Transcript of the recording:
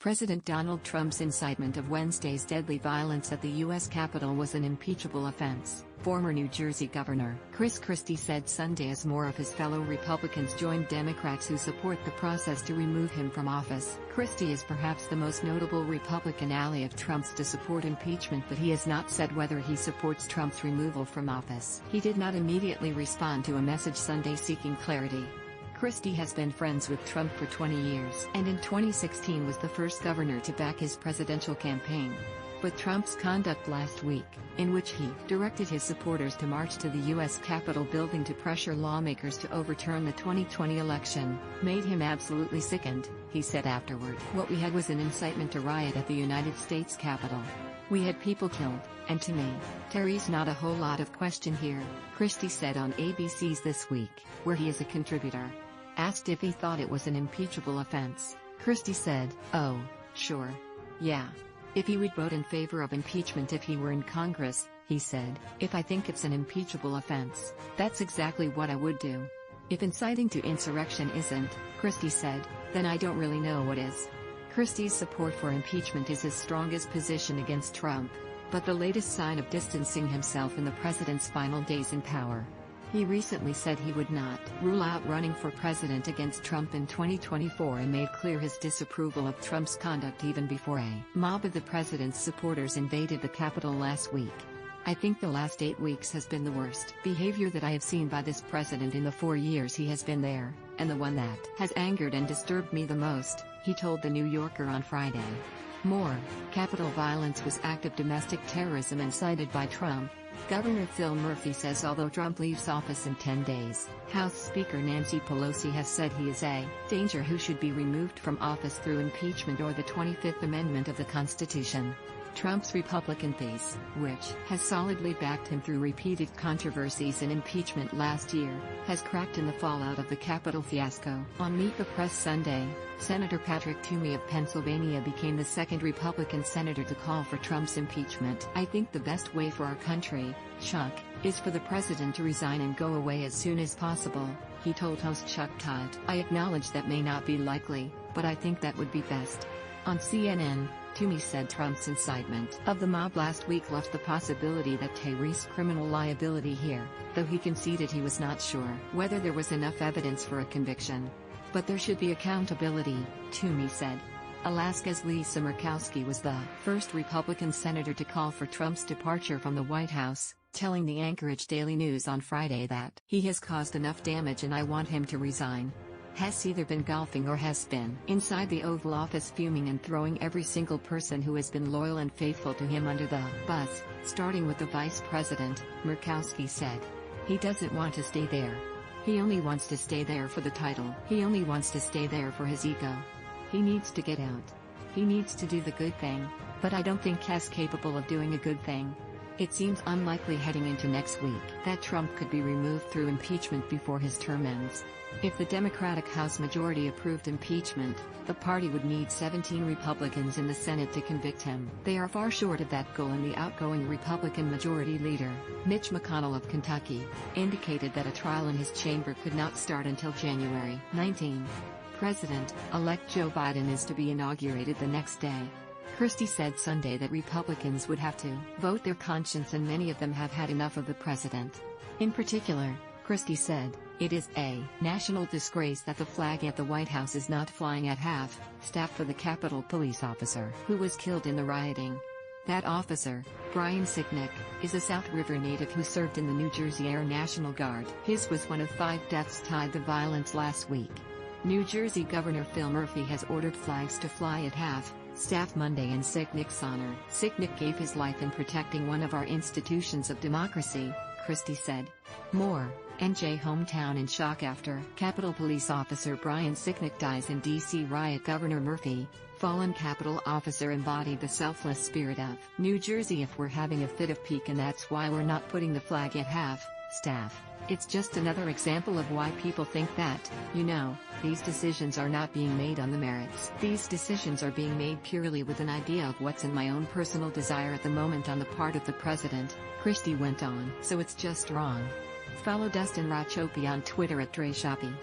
President Donald Trump's incitement of Wednesday's deadly violence at the U.S. Capitol was an impeachable offense, former New Jersey Governor Chris Christie said Sunday as more of his fellow Republicans joined Democrats who support the process to remove him from office. Christie is perhaps the most notable Republican ally of Trump's to support impeachment, but he has not said whether he supports Trump's removal from office. He did not immediately respond to a message Sunday seeking clarity. Christie has been friends with Trump for 20 years and in 2016 was the first governor to back his presidential campaign. But Trump's conduct last week, in which he directed his supporters to march to the U.S. Capitol building to pressure lawmakers to overturn the 2020 election, made him absolutely sickened, he said afterward. What we had was an incitement to riot at the United States Capitol. We had people killed, and to me, there's not a whole lot of question here, Christie said on ABC's This Week, where he is a contributor. Asked if he thought it was an impeachable offense, Christie said, "Oh, sure. Yeah. If he would vote in favor of impeachment if he were in Congress," he said. "If I think it's an impeachable offense, that's exactly what I would do. If inciting to insurrection isn't," Christie said, "then I don't really know what is." Christie's support for impeachment is his strongest position against Trump, but the latest sign of distancing himself in the president's final days in power. He recently said he would not rule out running for president against Trump in 2024 and made clear his disapproval of Trump's conduct even before a mob of the president's supporters invaded the Capitol last week. "I think the last 8 weeks has been the worst behavior that I have seen by this president in the 4 years he has been there, and the one that has angered and disturbed me the most," he told The New Yorker on Friday. More, Capitol violence was active domestic terrorism incited by Trump. Governor Phil Murphy says although Trump leaves office in 10 days, House Speaker Nancy Pelosi has said he is a danger who should be removed from office through impeachment or the 25th Amendment of the Constitution. Trump's Republican base, which has solidly backed him through repeated controversies and impeachment last year, has cracked in the fallout of the Capitol fiasco. On Meet the Press Sunday, Senator Patrick Toomey of Pennsylvania became the second Republican senator to call for Trump's impeachment. "I think the best way for our country, Chuck, is for the president to resign and go away as soon as possible," he told host Chuck Todd. "I acknowledge that may not be likely, but I think that would be best." On CNN, Toomey said Trump's incitement of the mob last week left the possibility that Terry's criminal liability here, though he conceded he was not sure whether there was enough evidence for a conviction. "But there should be accountability," Toomey said. Alaska's Lisa Murkowski was the first Republican senator to call for Trump's departure from the White House, telling the Anchorage Daily News on Friday that he has caused enough damage and I want him to resign. Has either been golfing or has been inside the Oval Office fuming and throwing every single person who has been loyal and faithful to him under the bus, starting with the vice president, Murkowski said. "He doesn't want to stay there. He only wants to stay there for the title. He only wants to stay there for his ego. He needs to get out. He needs to do the good thing, but I don't think he's capable of doing a good thing." It seems unlikely heading into next week that Trump could be removed through impeachment before his term ends. If the Democratic House majority approved impeachment, the party would need 17 Republicans in the Senate to convict him. They are far short of that goal, and the outgoing Republican Majority Leader, Mitch McConnell of Kentucky, indicated that a trial in his chamber could not start until January 19. President-elect Joe Biden is to be inaugurated the next day. Christie said Sunday that Republicans would have to vote their conscience, and many of them have had enough of the president. In particular, Christie said, "It is a national disgrace that the flag at the White House is not flying at half-staff for the Capitol police officer who was killed in the rioting. That officer, Brian Sicknick, is a South River native who served in the New Jersey Air National Guard. His was one of 5 deaths tied to violence last week." New Jersey Governor Phil Murphy has ordered flags to fly at half-staff Monday in Sicknick's honor. "Sicknick gave his life in protecting one of our institutions of democracy," Christie said. More, NJ hometown in shock after Capitol Police Officer Brian Sicknick dies in D.C. riot. Governor Murphy, fallen Capitol officer, embodied the selfless spirit of New Jersey. "If we're having a fit of pique and that's why we're not putting the flag at half-staff, it's just another example of why people think that, these decisions are not being made on the merits. These decisions are being made purely with an idea of what's in my own personal desire at the moment on the part of the president," Christie went on. "So it's just wrong." Follow Dustin Rachopi on Twitter at DreShoppy.